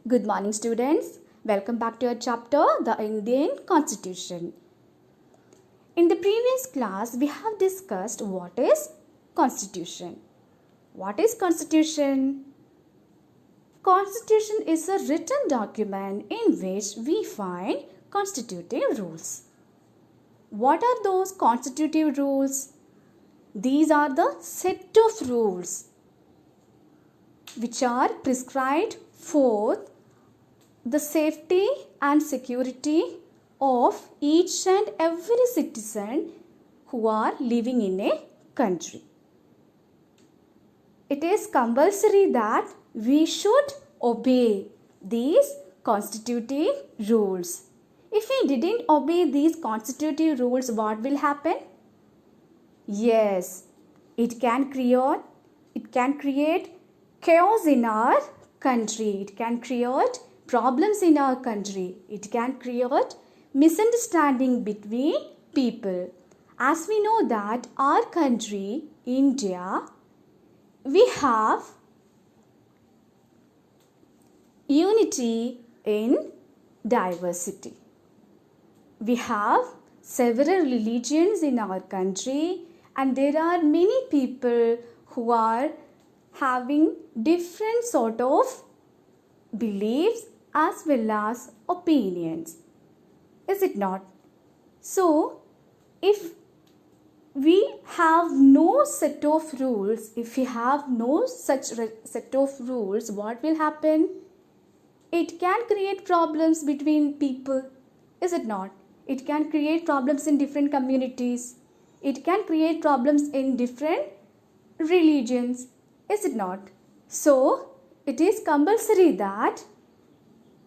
Good morning, students. Welcome back to our chapter, the Indian Constitution. In the previous class, we have discussed what is Constitution. What is Constitution? Constitution is a written document in which we find constitutive rules. What are those constitutive rules? These are the set of rules which are prescribed for the safety and security of each and every citizen who are living in a country. It is compulsory that we should obey these constitutive rules. If we didn't obey these constitutive rules, what will happen? Yes, it can create chaos in our country. It can create problems in our country. It can create misunderstanding between people. As we know that our country, India, we have unity in diversity. We have several religions in our country, and there are many people who are having different sort of beliefs as well as opinions. Is it not? So, if we have no set of rules, if we have no such set of rules, what will happen? It can create problems between people. Is it not? It can create problems in different communities. It can create problems in different religions. Is it not? So, it is compulsory that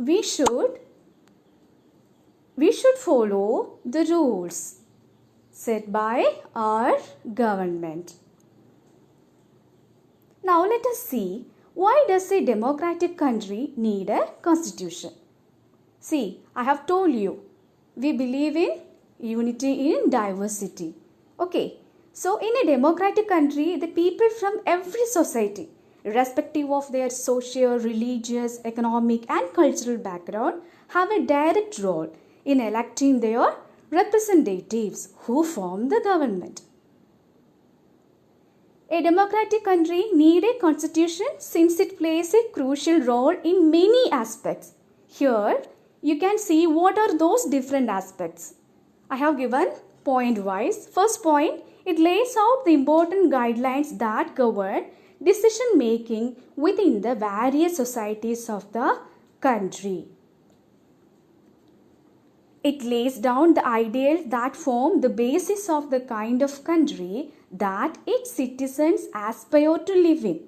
we should follow the rules set by our government. Now let us see, why does a democratic country need a constitution? See, I have told you, we believe in unity in diversity. Okay, so in a democratic country, the people from every society, irrespective of their social, religious, economic and cultural background, have a direct role in electing their representatives who form the government. A democratic country needs a constitution since it plays a crucial role in many aspects. Here, you can see what are those different aspects. I have given point-wise. First point, it lays out the important guidelines that govern decision making within the various societies of the country. It lays down the ideals that form the basis of the kind of country that its citizens aspire to live in.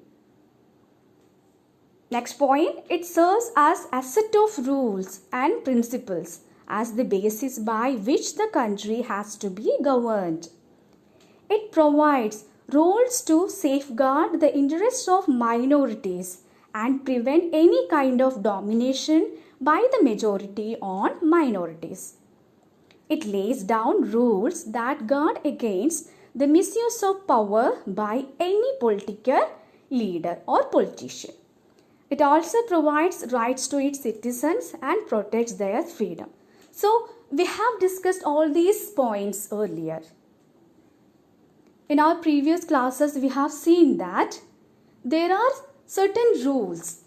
Next point, it serves as a set of rules and principles as the basis by which the country has to be governed. It provides rules to safeguard the interests of minorities and prevent any kind of domination by the majority on minorities. It lays down rules that guard against the misuse of power by any political leader or politician. It also provides rights to its citizens and protects their freedom. So, we have discussed all these points earlier. In our previous classes, we have seen that there are certain rules.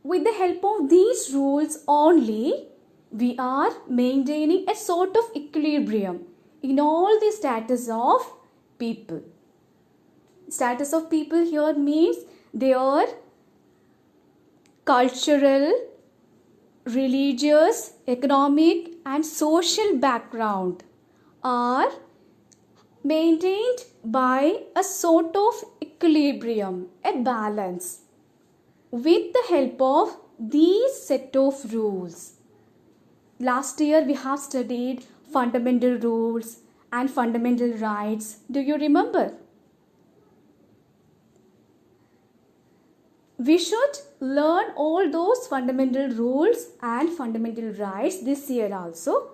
With the help of these rules only, we are maintaining a sort of equilibrium in all the status of people. Status of people here means their cultural, religious, economic and social background are maintained by a sort of equilibrium, a balance, with the help of these set of rules. Last year we have studied fundamental rules and fundamental rights. Do you remember? We should learn all those fundamental rules and fundamental rights this year also.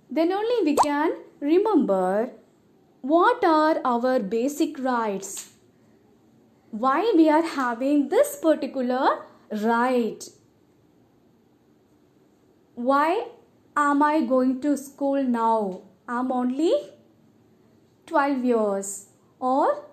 Then only we can remember what are our basic rights. Why we are having this particular right. Why am I going to school now? I'm only 12 years or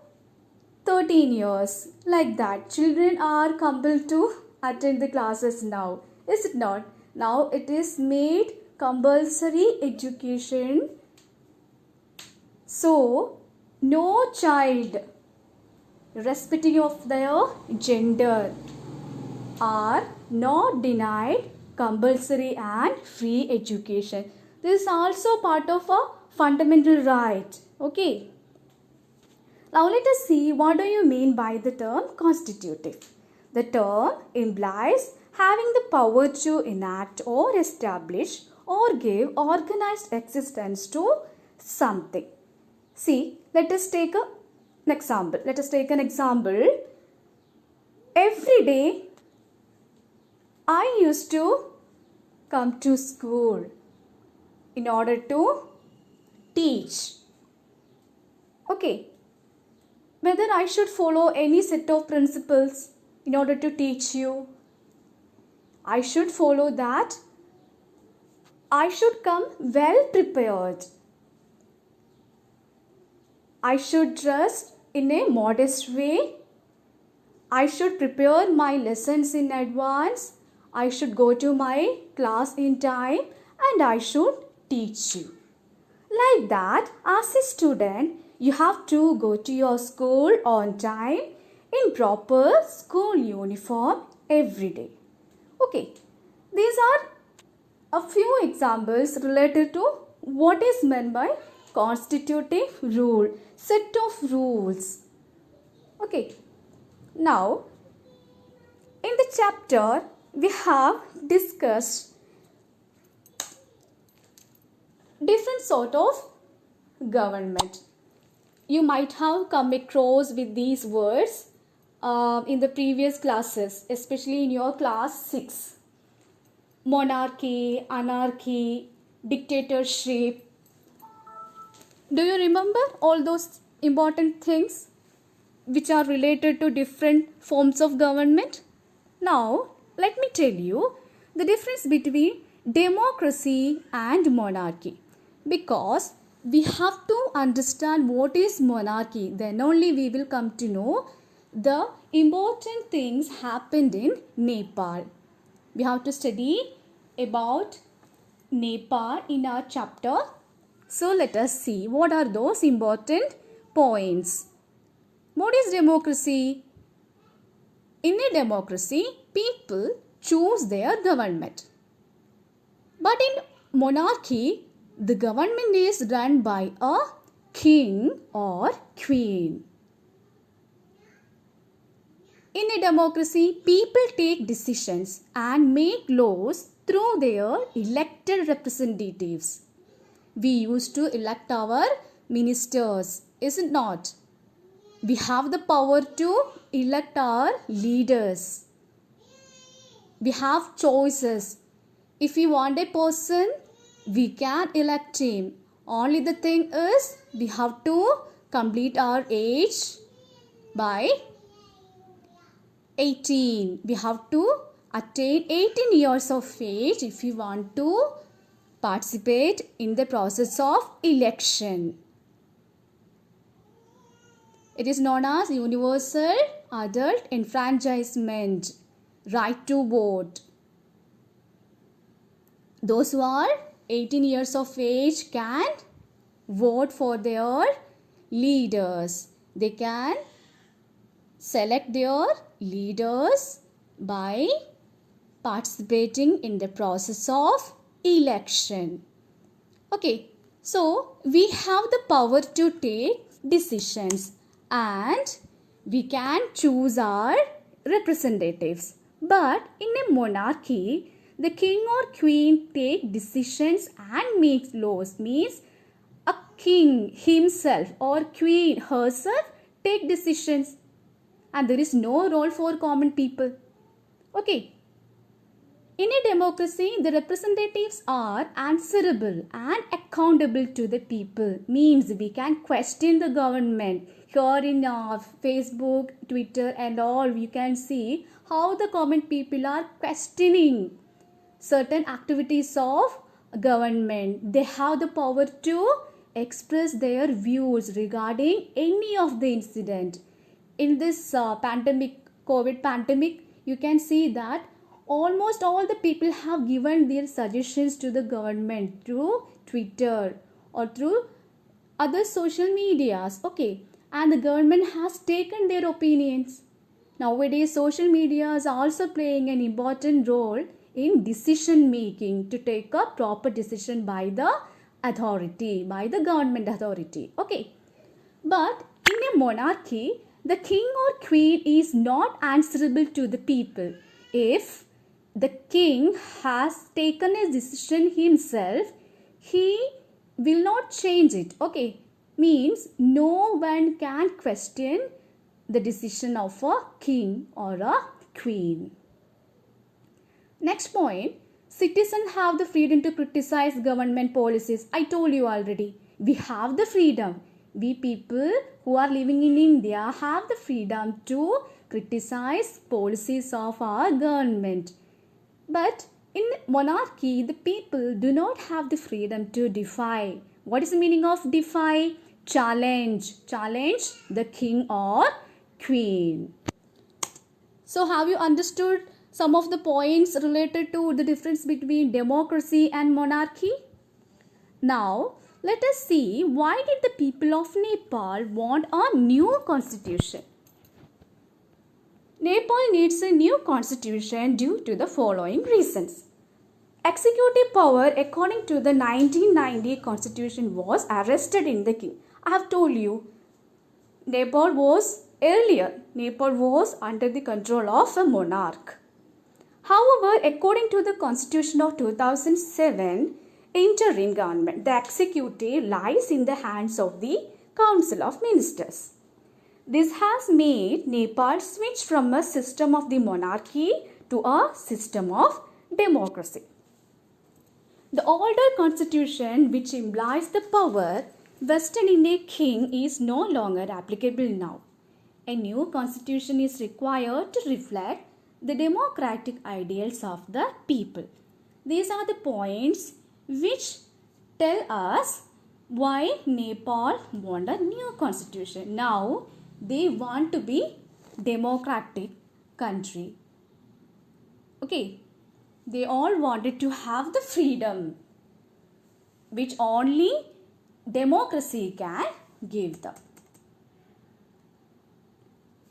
13 years. Like that. Children are compelled to attend the classes now. Is it not? Now it is made compulsory education. So, no child, irrespective of their gender, are not denied compulsory and free education. This is also part of a fundamental right. Okay. Now let us see what do you mean by the term constitutive. The term implies having the power to enact or establish or give organized existence to something. See, let us take an example. Every day I used to come to school in order to teach. Okay. Whether I should follow any set of principles in order to teach you, I should follow that. I should come well prepared. I should dress in a modest way. I should prepare my lessons in advance. I should go to my class in time and I should teach you. Like that, as a student, you have to go to your school on time in proper school uniform every day. Okay, these are a few examples related to what is meant by constitutive rule, set of rules. Okay, now in the chapter we have discussed different sort of government. You might have come across with these words in the previous classes, especially in your class 6. Monarchy, anarchy, dictatorship. Do you remember all those important things which are related to different forms of government? Now, let me tell you the difference between democracy and monarchy. Because we have to understand what is monarchy, then only we will come to know the important things happened in Nepal. We have to study about Nepal in our chapter. So let us see what are those important points. What is democracy? In a democracy, people choose their government. But in monarchy, the government is run by a king or queen. In a democracy, people take decisions and make laws through their elected representatives. We used to elect our ministers, is it not? We have the power to elect our leaders. We have choices. If we want a person, we can elect him. Only the thing is, we have to complete our age by 18. We have to attain 18 years of age if you want to participate in the process of election. It is known as universal adult enfranchisement, right to vote. Those who are 18 years of age can vote for their leaders. They can select their leaders by participating in the process of election. Okay, so we have the power to take decisions and we can choose our representatives. But in a monarchy, the king or queen take decisions and makes laws. Means a king himself or queen herself take decisions and there is no role for common people. Okay. In a democracy, the representatives are answerable and accountable to the people. Means we can question the government. Here in Facebook, Twitter and all, you can see how the common people are questioning certain activities of government. They have the power to express their views regarding any of the incident. In this COVID pandemic, you can see that almost all the people have given their suggestions to the government through Twitter or through other social medias. Okay, and the government has taken their opinions. Nowadays, social media is also playing an important role in decision making to take a proper decision by the authority, by the government authority. Okay, but in a monarchy, the king or queen is not answerable to the people. If the king has taken a decision himself, he will not change it. Okay, means no one can question the decision of a king or a queen. Next point, citizens have the freedom to criticize government policies. I told you already, we have the freedom. We people who are living in India have the freedom to criticize policies of our government. But in monarchy, the people do not have the freedom to defy. What is the meaning of defy? Challenge. Challenge the king or queen. So have you understood some of the points related to the difference between democracy and monarchy? Now, let us see, why did the people of Nepal want a new constitution? Nepal needs a new constitution due to the following reasons. Executive power according to the 1990 constitution was arrested in the king. I have told you, Nepal was under the control of a monarch. However, according to the constitution of 2007, interim government, the executive lies in the hands of the Council of Ministers. This has made Nepal switch from a system of the monarchy to a system of democracy. The older constitution, which implies the power vested in a king, is no longer applicable now. A new constitution is required to reflect the democratic ideals of the people. These are the points which tell us why Nepal want a new constitution. Now they want to be democratic country. Okay, they all wanted to have the freedom which only democracy can give them.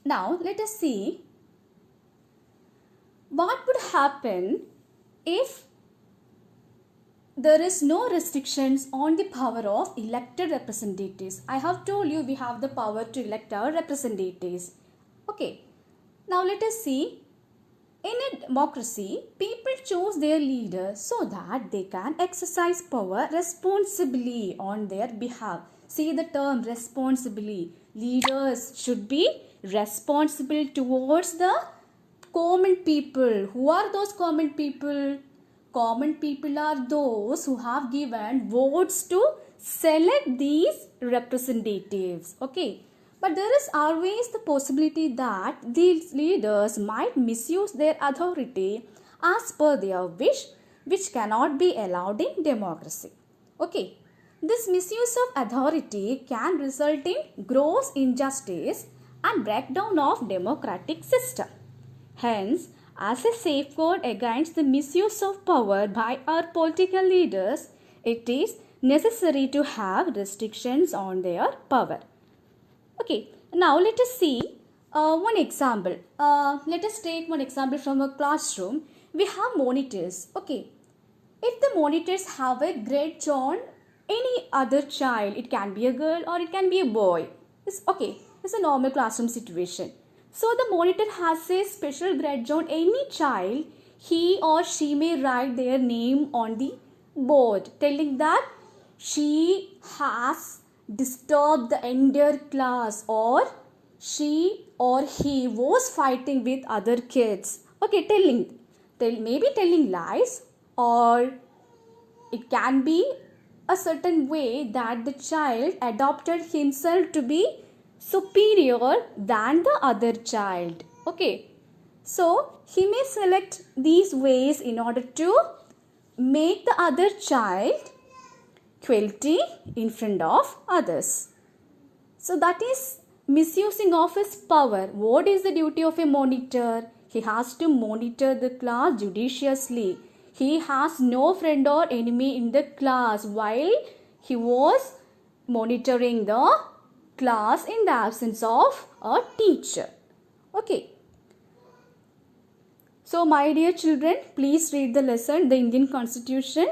Now let us see what would happen if there is no restrictions on the power of elected representatives. I have told you we have the power to elect our representatives. Okay, now let us see. In a democracy, people choose their leaders so that they can exercise power responsibly on their behalf. See the term responsibly. Leaders should be responsible towards the common people. Who are those common people? Common people are those who have given votes to select these representatives. Okay. But there is always the possibility that these leaders might misuse their authority as per their wish, which cannot be allowed in democracy. Okay. This misuse of authority can result in gross injustice and breakdown of democratic system. Hence, as a safeguard against the misuse of power by our political leaders, it is necessary to have restrictions on their power. Okay, now let us see one example. Let us take one example from a classroom. We have monitors. Okay, if the monitors have a grudge on any other child, it can be a girl or it can be a boy. It's a normal classroom situation. So the monitor has a special grudge on any child. He or she may write their name on the board, telling that she has disturbed the entire class, or she or he was fighting with other kids. Okay, maybe telling lies, or it can be a certain way that the child adopted himself to be superior than the other child. Okay, So he may select these ways in order to make the other child quality in front of others. So that is misusing of his power. What is the duty of a monitor? He has to monitor the class judiciously. He has no friend or enemy in the class while he was monitoring the class in the absence of a teacher. Okay. So my dear children, please read the lesson, the Indian Constitution.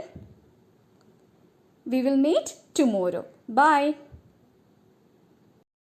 We will meet tomorrow. Bye.